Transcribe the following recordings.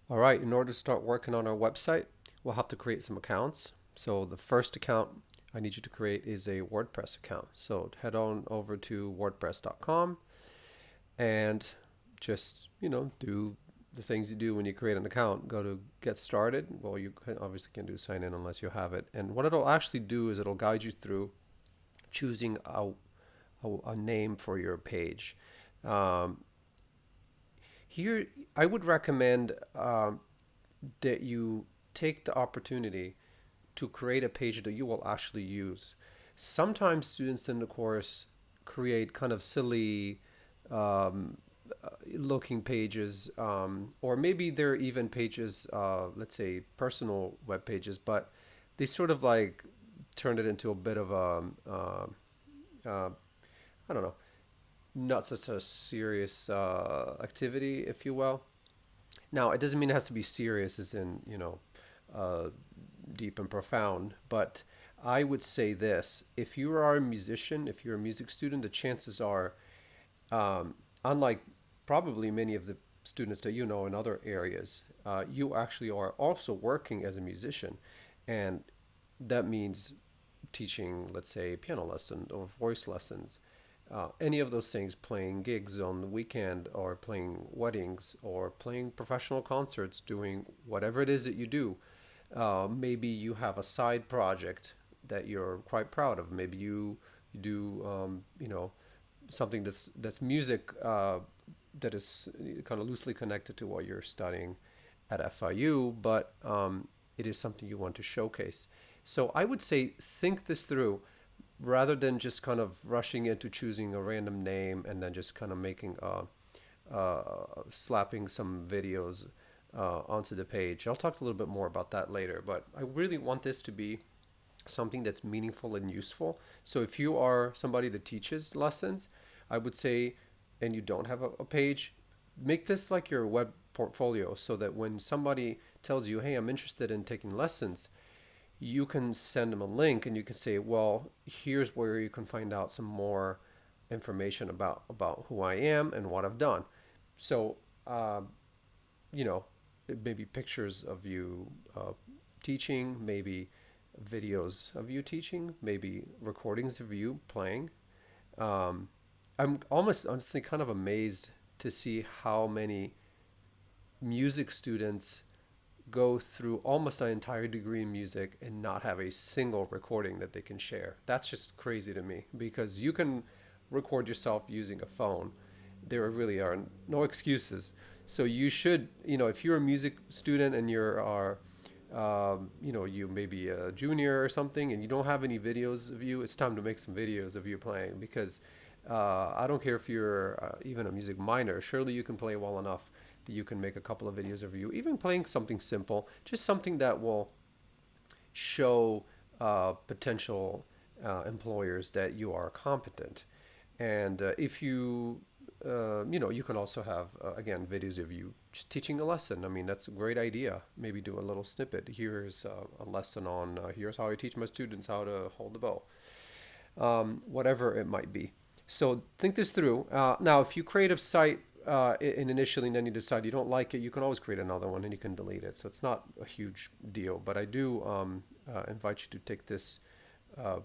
All right, in order to start working on our website, we'll have to create some accounts. So the first account I need you to create is a WordPress account. So head on over to wordpress.com and just, do the things you do when you create an account. Go to get started. Well, you obviously can't do sign in unless you have it. And what it'll actually do is it'll guide you through choosing a name for your page. Um, Here, I would recommend that you take the opportunity to create a page that you will actually use. Sometimes students in the course create kind of silly um, looking pages, or maybe they're even pages, let's say personal web pages, but they sort of like turned it into a bit of I don't know, not such a serious activity, if you will. Now, it doesn't mean it has to be serious, as in, uh, deep and profound, but I would say this: if you are a musician, if you're a music student, the chances are, um, unlike probably many of the students that you know in other areas, you actually are also working as a musician. And that means teaching, let's say, piano lesson or voice lessons, any of those things, playing gigs on the weekend or playing weddings or playing professional concerts, doing whatever it is that you do. Maybe you have a side project that you're quite proud of. Maybe you do, something that's music, that is kind of loosely connected to what you're studying at FIU, but it is something you want to showcase. So I would say think this through rather than just kind of rushing into choosing a random name and then just kind of slapping some videos onto the page. I'll talk a little bit more about that later, but I really want this to be something that's meaningful and useful. So if you are somebody that teaches lessons, I would say, and you don't have a page, make this like your web portfolio so that when somebody tells you, hey, I'm interested in taking lessons, you can send them a link and you can say, well, here's where you can find out some more information about who I am and what I've done. So, uh, you know, maybe pictures of you teaching, maybe videos of you teaching, maybe recordings of you playing. Um, I'm almost honestly kind of amazed to see how many music students go through almost an entire degree in music and not have a single recording that they can share. That's just crazy to me because you can record yourself using a phone. There really are no excuses. So you should, if you're a music student and you may be a junior or something and you don't have any videos of you, it's time to make some videos of you playing because I don't care if you're even a music minor. Surely you can play well enough that you can make a couple of videos of you, even playing something simple, just something that will show potential employers that you are competent. And if you, you can also have, again, videos of you just teaching a lesson. I mean, that's a great idea. Maybe do a little snippet. Here's a lesson on, here's how I teach my students how to hold the bow, whatever it might be. So think this through. Now, if you create a site and initially and then you decide you don't like it, you can always create another one and you can delete it. So it's not a huge deal. But I do invite you to take this uh,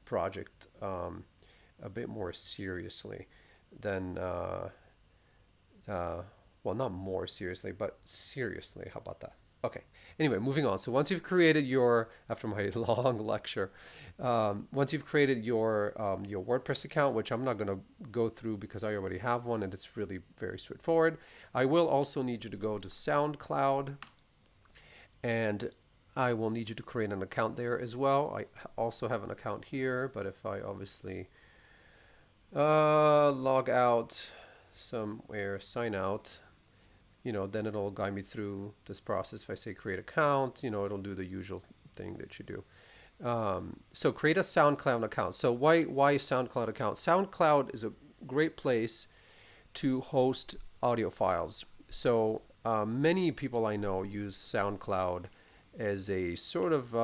project a bit more seriously than, uh, well, not more seriously, but seriously. How about that? Okay. Anyway, moving on. So once you've created after my long lecture, once you've created your WordPress account, which I'm not going to go through because I already have one and it's really very straightforward, I will also need you to go to SoundCloud and I will need you to create an account there as well. I also have an account here, but if I obviously log out somewhere, sign out, then it'll guide me through this process. If I say create account, it'll do the usual thing that you do. So create a SoundCloud account. So why SoundCloud account? SoundCloud is a great place to host audio files. So many people I know use SoundCloud as a sort of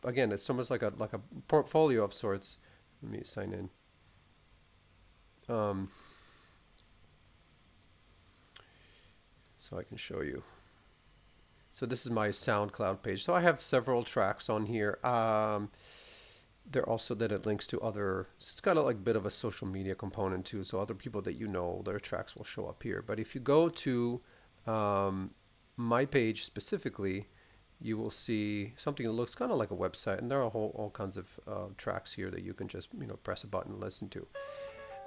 again, it's almost like a portfolio of sorts. Let me sign in. Um, so I can show you. So this is my SoundCloud page. So I have several tracks on here. There also then it links to other, so it's got a like bit of a social media component too. So other people that you know, their tracks will show up here. But if you go to my page specifically, you will see something that looks kind of like a website, and there are all kinds of tracks here that you can just press a button and listen to.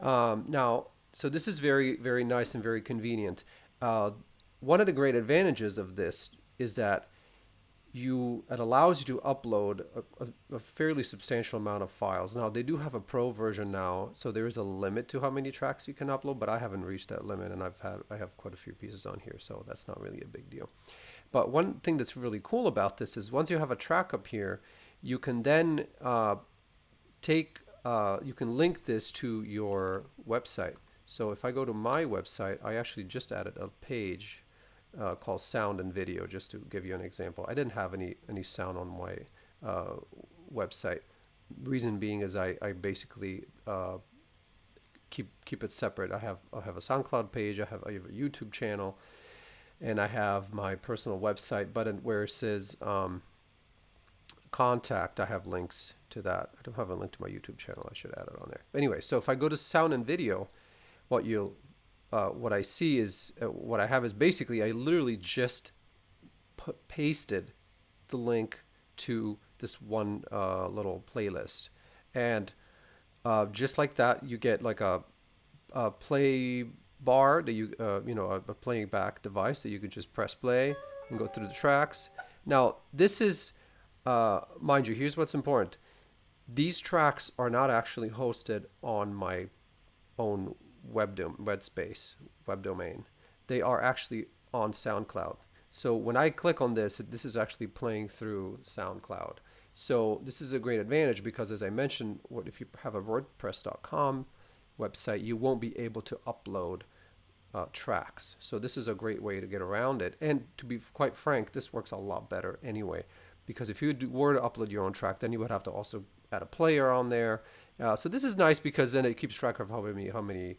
Now, so this is very, very nice and very convenient. One of the great advantages of this is that it allows you to upload a fairly substantial amount of files. Now, they do have a pro version now, so there is a limit to how many tracks you can upload, but I haven't reached that limit, and I have quite a few pieces on here, so that's not really a big deal. But one thing that's really cool about this is once you have a track up here, you can then you can link this to your website. So if I go to my website, I actually just added a page called Sound and Video, just to give you an example. I didn't have any sound on my website. Reason being is I basically keep it separate. I have a SoundCloud page, I have a YouTube channel, and I have my personal website button where it says contact. I have links to that. I don't have a link to my YouTube channel. I should add it on there. Anyway, so if I go to Sound and Video, what I see is what I have is basically I literally just pasted the link to this one little playlist, and just like that, you get like a play bar that a playing back device that you can just press play and go through the tracks. Now, this is, mind you, here's what's important. These tracks are not actually hosted on my own web domain. They are actually on SoundCloud. So when I click on this is actually playing through SoundCloud. So this is a great advantage because, as I mentioned, if you have a WordPress.com website, you won't be able to upload tracks. So this is a great way to get around it. And to be quite frank, this works a lot better anyway, because if you were to upload your own track, then you would have to also add a player on there. So this is nice because then it keeps track of how many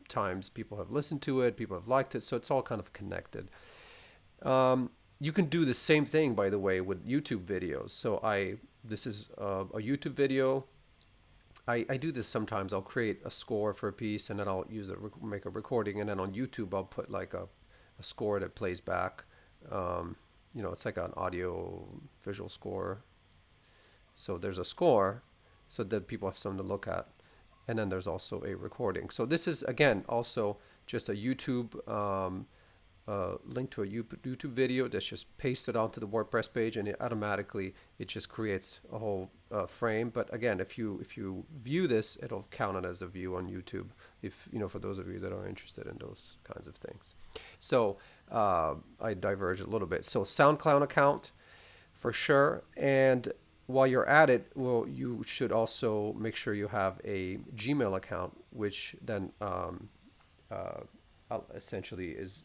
times people have listened to it, people have liked it. So it's all kind of connected. You can do the same thing, by the way, with YouTube videos. So this is a YouTube video. I do this sometimes. I'll create a score for a piece, and then I'll make a recording, and then on YouTube I'll put like a score that plays back. It's like an audio visual score. So there's a score so that people have something to look at, and then there's also a recording. So this is, again, also just a YouTube link to a YouTube video that's just pasted onto the WordPress page, and it just creates a whole frame. But again, if you view this, it'll count it as a view on YouTube, for those of you that are interested in those kinds of things. So I diverge a little bit. So SoundCloud account for sure. And while you're at it, well, you should also make sure you have a Gmail account, which then essentially is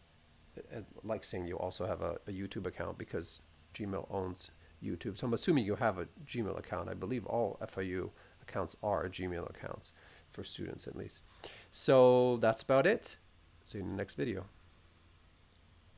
like saying you also have a YouTube account, because Gmail owns YouTube. So I'm assuming you have a Gmail account. I believe all FIU accounts are Gmail accounts, for students at least. So that's about it. See you in the next video.